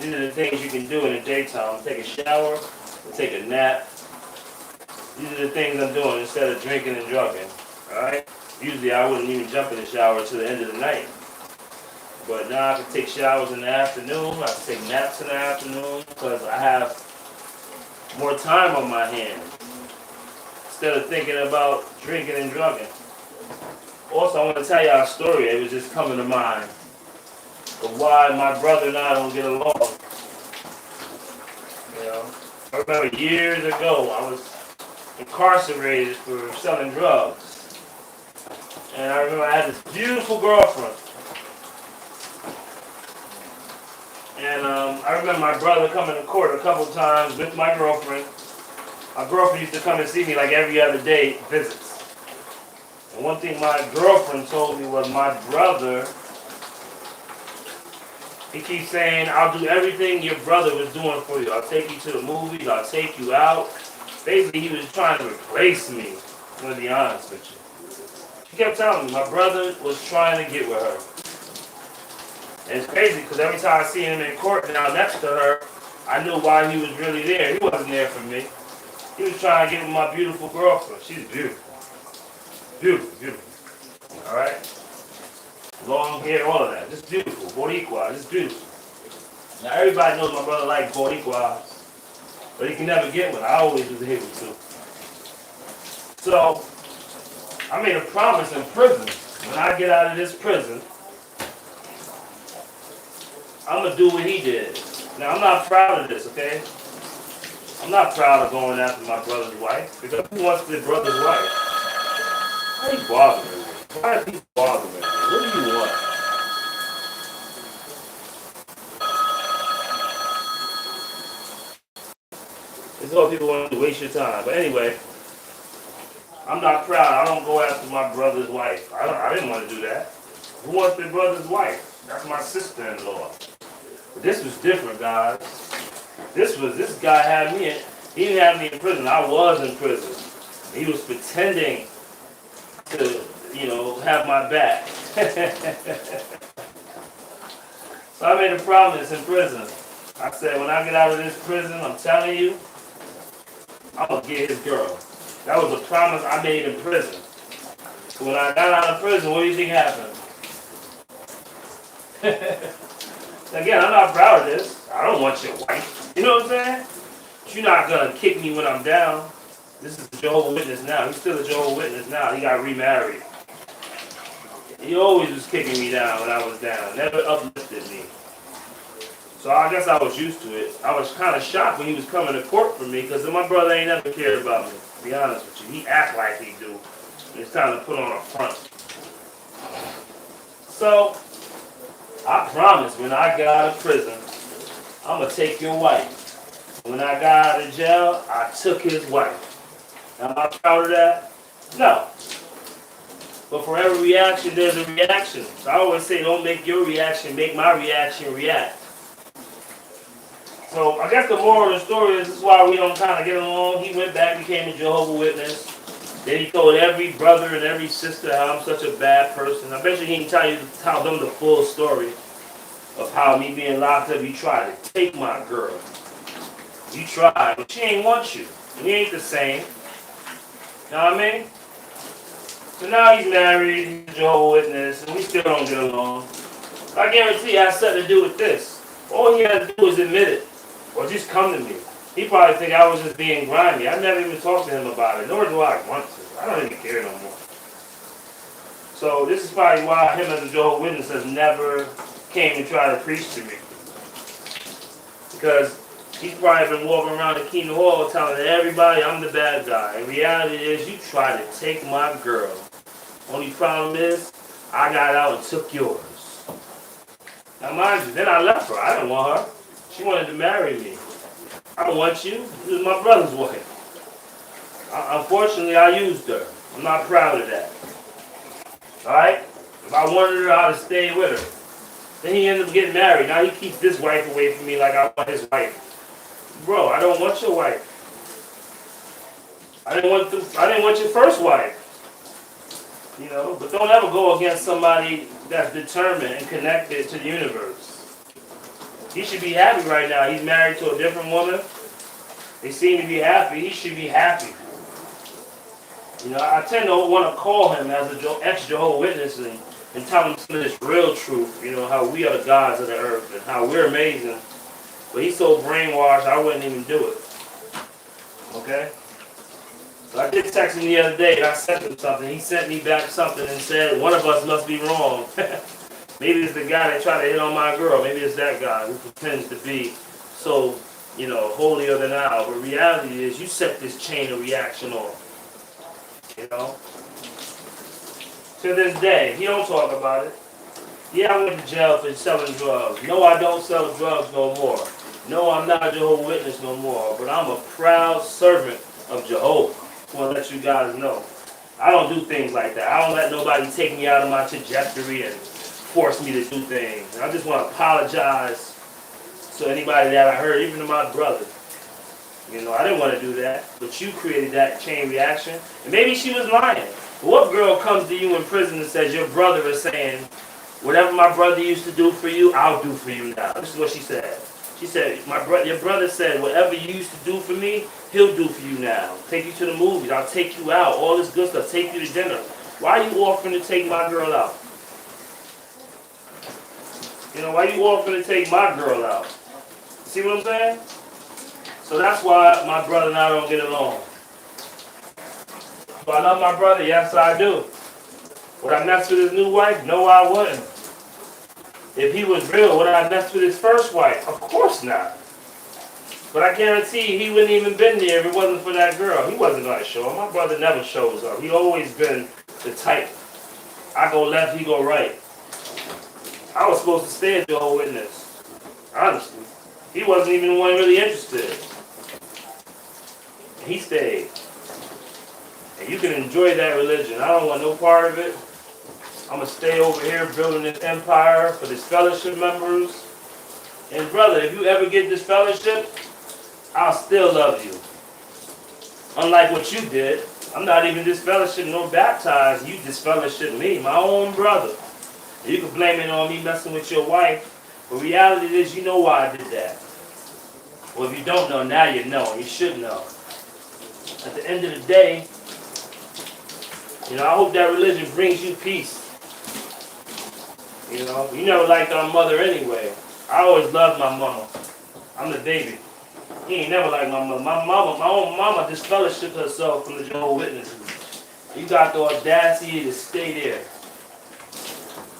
These are the things you can do in the daytime. Take a shower, take a nap. These are the things I'm doing instead of drinking and drugging. Alright? Usually I wouldn't even jump in the shower until the end of the night. But now I can take showers in the afternoon. I can take naps in the afternoon because I have more time on my hands instead of thinking about drinking and drugging. Also, I want to tell y'all a story. It was just coming to mind of why my brother and I don't get along. You know, I remember years ago I was incarcerated for selling drugs, and I remember I had this beautiful girlfriend. And I remember my brother coming to court a couple times with my girlfriend. My girlfriend used to come and see me like every other day, visits. And one thing my girlfriend told me was my brother, he keeps saying, I'll do everything your brother was doing for you. I'll take you to the movies, I'll take you out. Basically, he was trying to replace me, I'm going to be honest with you. She kept telling me my brother was trying to get with her. And it's crazy because every time I see him in court now next to her, I knew why he was really there. He wasn't there for me. He was trying to get with my beautiful girlfriend. She's beautiful. Beautiful, beautiful. Alright? Long hair, all of that. Just beautiful. Boricua, just beautiful. Now everybody knows my brother likes Boricua, but he can never get one. I always was able to. So, I made a promise in prison. When I get out of this prison, I'm going to do what he did. Now, I'm not proud of this, okay? I'm not proud of going after my brother's wife, because who wants their brother's wife? Why are you bothering me? Why are you bothering me? What do you want? This is what people want to waste your time. But anyway, I'm not proud. I don't go after my brother's wife. I didn't want to do that. Who wants their brother's wife? That's my sister-in-law. But this was different, guys. This guy had me he didn't have me in prison. I was in prison. He was pretending to, have my back. So I made a promise in prison. I said, when I get out of this prison, I'm telling you, I'm going to get his girl. That was a promise I made in prison. So when I got out of prison, what do you think happened? Again, I'm not proud of this. I don't want your wife. You know what I'm saying? But you're not going to kick me when I'm down. This is a Jehovah Witness now. He's still a Jehovah Witness now. He got remarried. He always was kicking me down when I was down. Never uplifted me. So I guess I was used to it. I was kind of shocked when he was coming to court for me because my brother ain't never cared about me, to be honest with you. He act like he do. It's time to put on a front. So, I promised when I got out of prison, I'm going to take your wife. When I got out of jail, I took his wife. Am I proud of that? No. But for every reaction, there's a reaction. So I always say, don't make your reaction, make my reaction react. So I guess the moral of the story is this is why we don't kind of get along. He went back, became a Jehovah's Witness. Then he told every brother and every sister how I'm such a bad person. I bet you he can tell them the full story of how me being locked up, you tried to take my girl. You tried, but she ain't want you. We ain't the same. You know what I mean? So now he's married, he's a Jehovah's Witness, and we still don't get along. I guarantee it has something to do with this. All he had to do was admit it. Or just come to me. He probably think I was just being grimy. I never even talked to him about it, nor do I want to. I don't even care no more. So this is probably why him as a Jehovah's Witness has never came to try to preach to me. Because he's probably been walking around the Kingdom Hall telling everybody I'm the bad guy. In reality is you tried to take my girl. Only problem is I got out and took yours. Now mind you, then I left her. I didn't want her. She wanted to marry me. I don't want you. This is my brother's wife. Unfortunately, I used her. I'm not proud of that. Alright? If I wanted her, I'd have stayed with her. Then he ended up getting married. Now he keeps this wife away from me like I want his wife. Bro, I don't want your wife. I didn't want your first wife. But don't ever go against somebody that's determined and connected to the universe. He should be happy right now. He's married to a different woman. They seem to be happy. He should be happy. You know, I tend to want to call him as an ex-Jehovah Witness and tell him some of this real truth. You know, how we are the gods of the earth and how we're amazing. But he's so brainwashed, I wouldn't even do it. Okay? So I did text him the other day and I sent him something. He sent me back something and said, one of us must be wrong. Maybe it's the guy that tried to hit on my girl. Maybe it's that guy who pretends to be so, you know, holier than thou. But reality is you set this chain of reaction off. You know? To this day, he don't talk about it. Yeah, I went to jail for selling drugs. No, I don't sell drugs no more. No, I'm not a Jehovah's Witness no more. But I'm a proud servant of Jehovah. I want to let you guys know. I don't do things like that. I don't let nobody take me out of my trajectory and force me to do things. And I just want to apologize to anybody that I hurt, even to my brother. You know, I didn't want to do that. But you created that chain reaction. And maybe she was lying. But what girl comes to you in prison and says, your brother is saying, whatever my brother used to do for you, I'll do for you now. This is what she said. She said, your brother said, whatever you used to do for me, he'll do for you now. Take you to the movies. I'll take you out. All this good stuff. Take you to dinner. Why are you offering to take my girl out? You know, why are you offering to take my girl out? See what I'm saying? So that's why my brother and I don't get along. Do I love my brother? Yes, I do. Would I mess with his new wife? No, I wouldn't. If he was real, would I mess with his first wife? Of course not. But I guarantee he wouldn't even been there if it wasn't for that girl. He wasn't going to show up. My brother never shows up. He always been the type. I go left, he go right. I was supposed to stay at Jehovah's Witness. Honestly. He wasn't even the one really interested. And he stayed. And you can enjoy that religion. I don't want no part of it. I'm going to stay over here building this empire for this fellowship members. And brother, if you ever get this fellowship, I'll still love you. Unlike what you did. I'm not even disfellowship nor baptized. You disfellowship me, my own brother. And you can blame it on me messing with your wife. But reality is, you know why I did that. Well, if you don't know, now you know. You should know. At the end of the day, you know, I hope that religion brings you peace. You know, you never liked our mother anyway. I always loved my mama. I'm the baby. He ain't never liked my mother. My own mama disfellowshipped herself from the Jehovah's Witnesses. You got the audacity to stay there.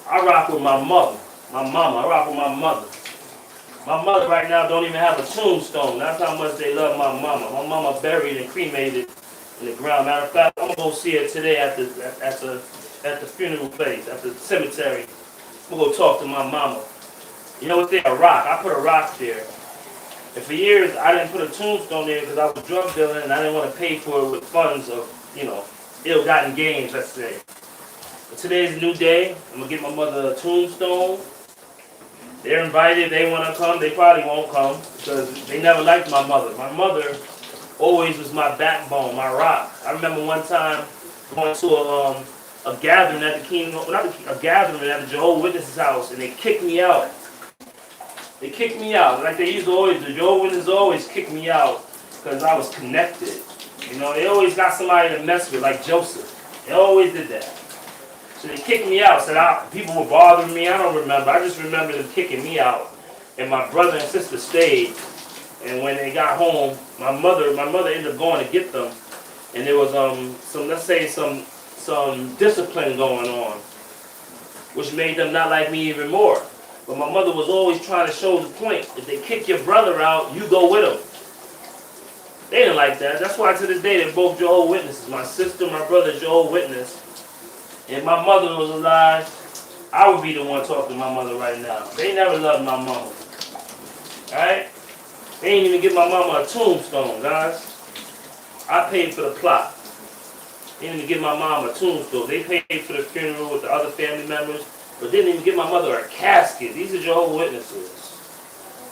I rock with my mother. My mama. I rock with my mother. My mother right now don't even have a tombstone. That's how much they love my mama. My mama buried and cremated in the ground. Matter of fact, I'm gonna go see her today at the funeral place, at the cemetery. I'm gonna go talk to my mama. You know what's there? A rock. I put a rock there. And for years, I didn't put a tombstone there because I was drug dealing and I didn't want to pay for it with funds of, you know, ill-gotten gains, let's say. But today's a new day. I'm gonna get my mother a tombstone. They're invited. They want to come. They probably won't come because they never liked my mother. My mother always was my backbone, my rock. I remember one time going to a gathering at the a gathering at the Jehovah's Witnesses house, and they kicked me out. They kicked me out like they used to always do. Jehovah's Witnesses always kicked me out because I was connected. You know, they always got somebody to mess with, like Joseph. They always did that. So they kicked me out. Said people were bothering me. I don't remember. I just remember them kicking me out. And my brother and sister stayed. And when they got home, my mother ended up going to get them. And there was some discipline going on, which made them not like me even more. But my mother was always trying to show the point. If they kick your brother out, you go with them. They didn't like that. That's why to this day they're both Jehovah's Witnesses. My sister, my brother, Jehovah's Witness. If my mother was alive, I would be the one talking to my mother right now. They never loved my mama. Alright? They ain't even give my mama a tombstone, guys. I paid for the plot. They didn't even give my mom a tombstone. They paid for the funeral with the other family members, but didn't even give my mother a casket. These are Jehovah's Witnesses.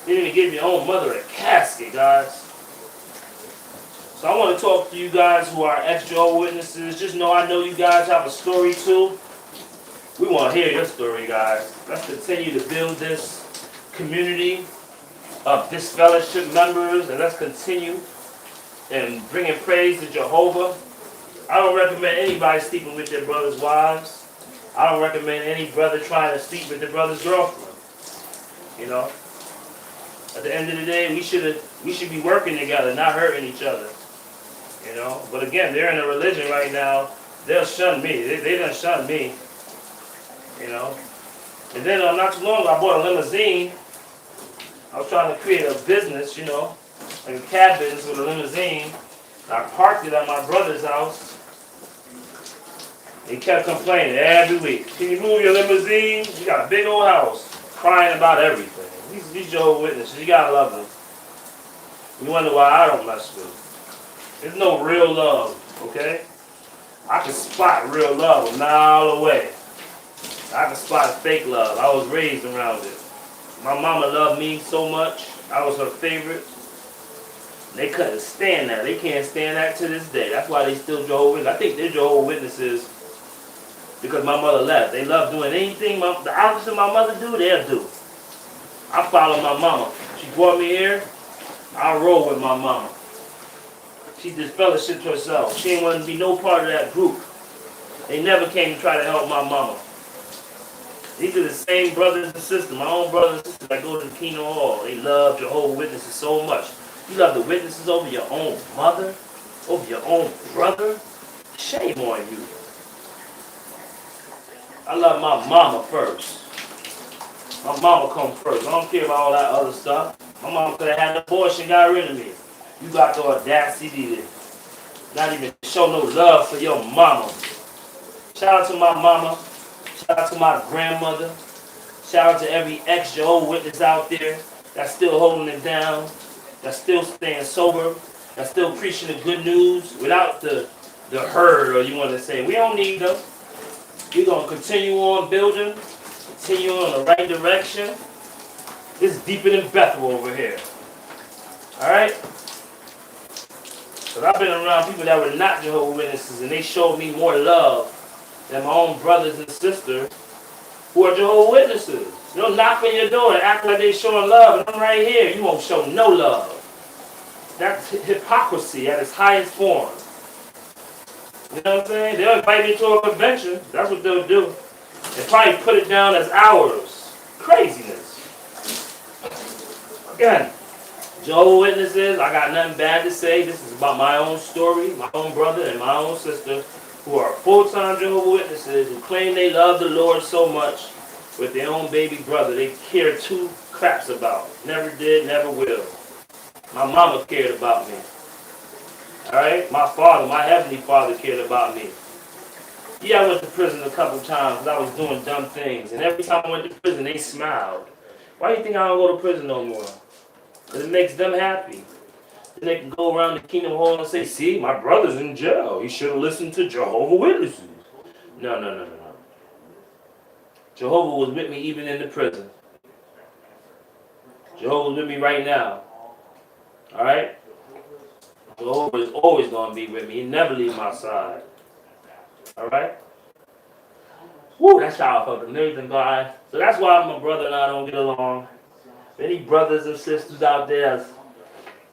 They didn't even give your own mother a casket, guys. So I want to talk to you guys who are ex-Jehovah's Witnesses. Just know I know you guys have a story too. We want to hear your story, guys. Let's continue to build this community disfellowship members, and let's continue in bringing praise to Jehovah. I don't recommend anybody sleeping with their brother's wives. I don't recommend any brother trying to sleep with their brother's girlfriend. You know, at the end of the day, we should be working together, not hurting each other. You know, but again, they're in a religion right now. They'll shun me. They done shun me. You know, and then not too long ago, I bought a limousine. I was trying to create a business, you know, like a cab business with a limousine. I parked it at my brother's house. He kept complaining every week. Can you move your limousine? You got a big old house. Crying about everything. These Jehovah's Witnesses, you gotta love them. You wonder why I don't mess with them. There's no real love, okay? I can spot real love a mile away. I can spot fake love. I was raised around it. My mama loved me so much. I was her favorite. They couldn't stand that. They can't stand that to this day. That's why they still Jehovah's Witnesses. I think they're Jehovah's Witnesses because my mother left. They love doing anything the opposite my mother do, they'll do. I follow my mama. She brought me here. I roll with my mama. She disfellowshipped herself. She didn't want to be no part of that group. They never came to try to help my mama. These are the same brothers and sisters, my own brothers and sisters that go to the Kingdom Hall. They love Jehovah's Witnesses so much. You love the witnesses over your own mother, over your own brother. Shame on you. I love my mama first. My mama comes first. I don't care about all that other stuff. My mama could have had an abortion and got rid of me. You got the audacity to not even show no love for your mama. Shout out to my mama. Shout out to my grandmother. Shout out to every ex-Jehovah's Witness out there that's still holding it down, that's still staying sober, that's still preaching the good news without the herd, or you want to say. We don't need them. We're going to continue on building, continue on the right direction. It's deeper than Bethel over here. Alright? Because I've been around people that were not Jehovah's Witnesses, and they showed me more love than my own brothers and sisters who are Jehovah's Witnesses. They'll knock on your door and act like they're showing love, and I'm right here. You won't show no love. That's hypocrisy at its highest form. You know what I'm saying? They'll invite you to a convention. That's what they'll do. They'll probably put it down as ours. Craziness. Again, Jehovah's Witnesses, I got nothing bad to say. This is about my own story, my own brother and my own sister who are full-time Jehovah's Witnesses who claim they love the Lord so much with their own baby brother they care two craps about. Never did, never will. My mama cared about me. Alright? My father, my heavenly father cared about me. Yeah, I went to prison a couple times because I was doing dumb things. And every time I went to prison, they smiled. Why do you think I don't go to prison no more? Because it makes them happy. Then they can go around the Kingdom Hall and say, see, my brother's in jail. He should have listened to Jehovah's Witnesses. No. Jehovah was with me even in the prison. Jehovah was with me right now. Alright? Jehovah is always going to be with me. He never leave my side. Alright? Woo, that's how I felt amazing, God. So that's why my brother and I don't get along. Any brothers and sisters out there,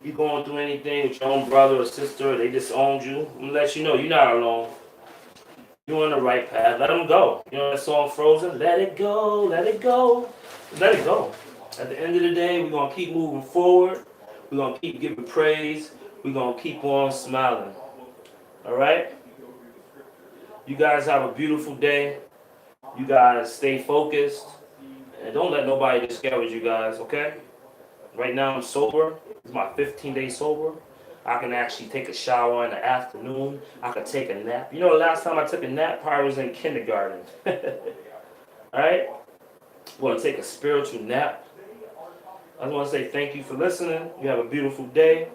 you going through anything with your own brother or sister, they disowned you, I'm going to let you know you're not alone. You're on the right path. Let them go. You know that song Frozen? Let it go, let it go. Let it go. At the end of the day, we're going to keep moving forward. We're going to keep giving praise. We're going to keep on smiling. Alright? You guys have a beautiful day. You guys stay focused. And don't let nobody discourage you guys, okay? Right now I'm sober. It's my 15-day sober. I can actually take a shower in the afternoon. I can take a nap. You know the last time I took a nap, probably was in kindergarten. Alright? I want to take a spiritual nap. I just want to say thank you for listening. You have a beautiful day.